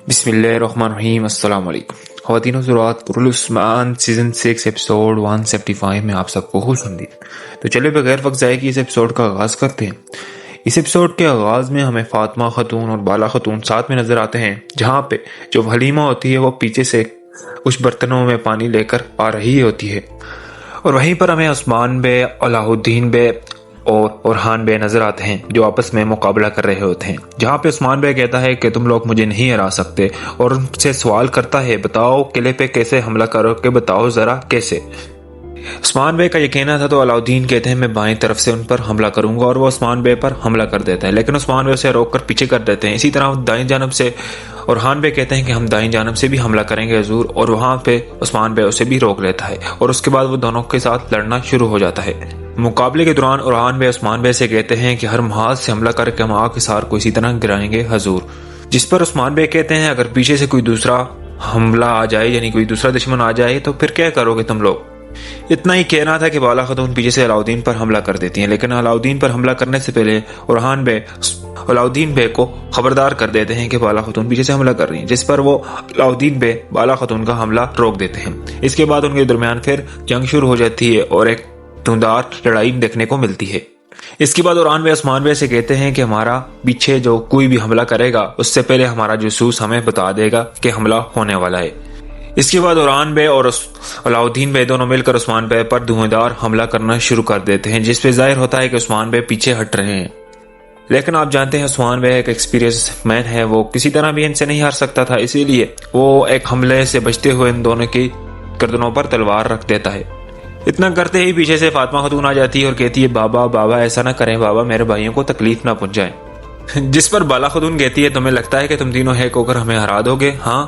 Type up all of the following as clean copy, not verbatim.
بسم اللہ الرحمن الرحیم۔ السلام علیکم خواتین و حضرات، پرالعثمان سیزن 6 ایپیسوڈ 175 میں آپ سب کو خوش آمدید۔ تو چلے بغیر وقت ضائع کیے اس ایپیسوڈ کا آغاز کرتے ہیں۔ اس ایپیسوڈ کے آغاز میں ہمیں فاطمہ خاتون اور بالا خاتون ساتھ میں نظر آتے ہیں، جہاں پہ جو حلیمہ ہوتی ہے وہ پیچھے سے کچھ برتنوں میں پانی لے کر آ رہی ہوتی ہے، اور وہیں پر ہمیں عثمان بے، علاء الدین بے اور اورحان بے نظر آتے ہیں جو آپس میں مقابلہ کر رہے ہوتے ہیں، جہاں پہ عثمان بے کہتا ہے کہ تم لوگ مجھے نہیں ہرا سکتے، اور ان سے سوال کرتا ہے بتاؤ قلعے پہ کیسے حملہ کرو کہ بتاؤ ذرا کیسے۔ عثمان بے کا یہ کہنا تھا تو علاء الدین کہتے ہیں میں بائیں طرف سے ان پر حملہ کروں گا، اور وہ عثمان بے پر حملہ کر دیتا ہے، لیکن عثمان بے اسے روک کر پیچھے کر دیتے ہیں۔ اسی طرح دائیں جانب سے اورحان بے کہتے ہیں کہ ہم دائیں جانب سے بھی حملہ کریں گے حضور، اور وہاں پہ عثمان بے اسے بھی روک لیتا ہے، اور اس کے بعد وہ دونوں کے ساتھ لڑنا شروع ہو جاتا ہے۔ مقابلے کے دوران اورحان بے عثمان بے سے کہتے ہیں کہ ہر محاذ سے حملہ کر کے ہم آگ حصار کو اسی طرح گرائیں گے حضور، جس پر عثمان بے کہتے ہیں اگر پیچھے سے کوئی دوسرا حملہ آ جائے، یعنی کوئی دوسرا دشمن آ جائے تو پھر کیا کرو گے تم لوگ۔ اتنا ہی کہنا تھا کہ بالا خاتون پیچھے سے علاء الدین پر حملہ کر دیتی ہیں، لیکن علاء الدین پر حملہ کرنے سے پہلے اورحان بے علاء الدین بے کو خبردار کر دیتے ہیں کہ بالا خاتون پیچھے سے حملہ کر رہی ہیں، جس پر وہ علاء الدین بے بالا خاتون کا حملہ روک دیتے ہیں۔ اس کے بعد ان کے درمیان پھر جنگ شروع ہو جاتی ہے اور ایک دھندار لڑائی دیکھنے کو ملتی ہے۔ اس کے بعد اورحان بے عثمان بے سے کہتے ہیں کہ ہمارا پیچھے جو کوئی بھی حملہ کرے گا اس سے پہلے ہمارا جاسوس ہمیں بتا دے گا کہ حملہ ہونے والا ہے۔ اس کے بعد اورحان بے اور علاء الدین بے دونوں مل کر عثمان بے پر دھواندار حملہ کرنا شروع کر دیتے ہیں، جس پہ ظاہر ہوتا ہے کہ عثمان بے پیچھے ہٹ رہے ہیں، لیکن آپ جانتے ہیں عثمان بے ایک ایکسپیرینس مین ہے، وہ کسی طرح بھی ان سے نہیں ہار سکتا تھا، اسی لیے وہ ایک حملے سے بچتے ہوئے ان دونوں کی گردنوں پر تلوار رکھ دیتا ہے۔ اتنا کرتے ہی پیچھے سے فاطمہ خاتون آ جاتی ہے اور کہتی ہے بابا ایسا نہ کریں بابا، میرے بھائیوں کو تکلیف نہ پہنچائیں، جس پر بالا خاتون کہتی ہے تمہیں لگتا ہے کہ تم تینوں ایک ہو کر ہمیں ہرا دو گے؟ ہاں۔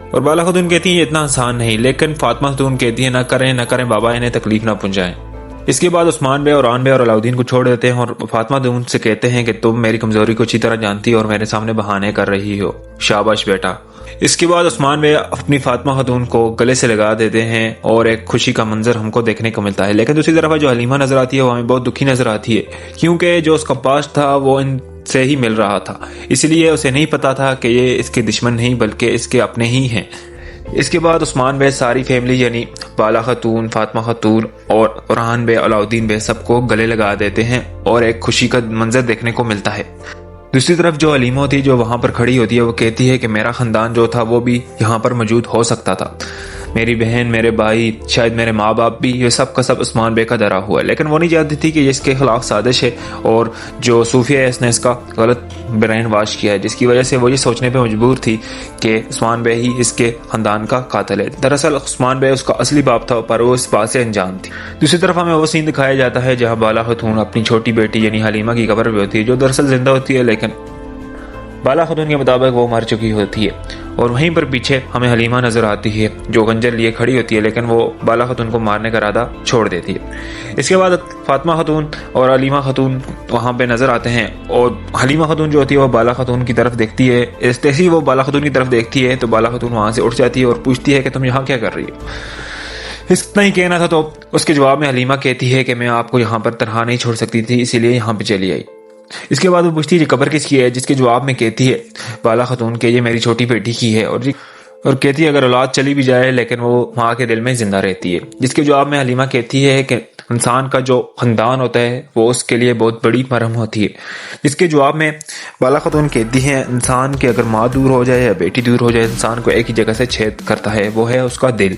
اور بالا خاتون کہتی ہے اتنا آسان نہیں، لیکن فاطمہ خاتون کہتی ہے نہ کریں بابا، انہیں تکلیف نہ پہنچائیں۔ اس کے بعد عثمان بے، اورحان بے اور علاء الدین کو چھوڑ دیتے ہیں اور فاطمہ خاتون سے کہتے ہیں کہ تم میری کمزوری کو اچھی طرح جانتی ہو اور میرے سامنے بہانے کر رہی ہو، شاباش بیٹا۔ اس کے بعد عثمان بے اپنی فاطمہ خاتون کو گلے سے لگا دیتے ہیں اور ایک خوشی کا منظر ہم کو دیکھنے کو ملتا ہے، لیکن دوسری طرف جو حلیمہ نظر آتی ہے وہ ہمیں بہت دکھی نظر آتی ہے، کیونکہ جو اس کا پاس تھا وہ ان سے ہی مل رہا تھا، اس لیے اسے نہیں پتا تھا کہ یہ اس کے دشمن نہیں بلکہ اس کے اپنے ہی ہیں۔ اس کے بعد عثمان بے ساری فیملی یعنی بالا خاتون، فاطمہ خاتون اور اورحان بے، علاء الدین بے سب کو گلے لگا دیتے ہیں اور ایک خوشی کا منظر دیکھنے کو ملتا ہے۔ دوسری طرف جو حلیمہ ہوتی ہے جو وہاں پر کھڑی ہوتی ہے وہ کہتی ہے کہ میرا خاندان جو تھا وہ بھی یہاں پر موجود ہو سکتا تھا، میری بہن، میرے بھائی، شاید میرے ماں باپ بھی، یہ سب کا سب عثمان بے کا ڈرا ہوا ہے، لیکن وہ نہیں جانتی تھی کہ اس کے خلاف سازش ہے اور جو صوفیہ ہے اس نے اس کا غلط برین واش کیا ہے، جس کی وجہ سے وہ یہ سوچنے پہ مجبور تھی کہ عثمان بے ہی اس کے خاندان کا قاتل ہے۔ دراصل عثمان بے اس کا اصلی باپ تھا پر وہ اس بات سے انجان تھی۔ دوسری طرف ہمیں وہ سین دکھایا جاتا ہے جہاں بالا خاتون اپنی چھوٹی بیٹی یعنی حلیمہ کی قبر پہ ہوتی ہے، جو دراصل زندہ ہوتی ہے، لیکن بالا خاتون کے مطابق وہ مر چکی ہوتی ہے، اور وہیں پر پیچھے ہمیں حلیمہ نظر آتی ہے جو خنجر لیے کھڑی ہوتی ہے، لیکن وہ بالا خاتون کو مارنے کا ارادہ چھوڑ دیتی ہے۔ اس کے بعد فاطمہ خاتون اور حلیمہ خاتون وہاں پہ نظر آتے ہیں، اور حلیمہ خاتون جو ہوتی ہے وہ بالا خاتون کی طرف دیکھتی ہے، جیسے ہی وہ بالا خاتون کی طرف دیکھتی ہے تو بالا خاتون وہاں سے اٹھ جاتی ہے اور پوچھتی ہے کہ تم یہاں کیا کر رہی ہو۔ اتنا ہی کہنا تھا تو اس کے جواب میں حلیمہ کہتی ہے کہ میں آپ کو یہاں پر تنہا نہیں چھوڑ سکتی تھی، اسی لیے یہاں پہ چلی آئی۔ اس کے بعد وہ پوچھتی ہے یہ قبر کس کی ہے، جس کے جواب میں کہتی ہے بالا خاتون کہ یہ میری چھوٹی بیٹی کی ہے، اور کہتی ہے اگر اولاد چلی بھی جائے لیکن وہ ماں کے دل میں زندہ رہتی ہے، جس کے جواب میں حلیمہ کہتی ہے کہ انسان کا جو خاندان ہوتا ہے وہ اس کے لیے بہت بڑی مرہم ہوتی ہے، جس کے جواب میں بالا خاتون کہتی ہے انسان کے اگر ماں دور ہو جائے یا بیٹی دور ہو جائے، انسان کو ایک ہی جگہ سے چھید کرتا ہے، وہ ہے اس کا دل۔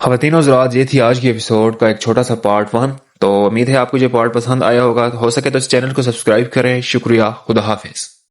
خواتین و حضرات، یہ تھی آج کی ایپیسوڈ کا ایک چھوٹا سا پارٹ 1، تو امید ہے آپ کو یہ پارٹ پسند آیا ہوگا، ہو سکے تو اس چینل کو سبسکرائب کریں۔ شکریہ، خدا حافظ۔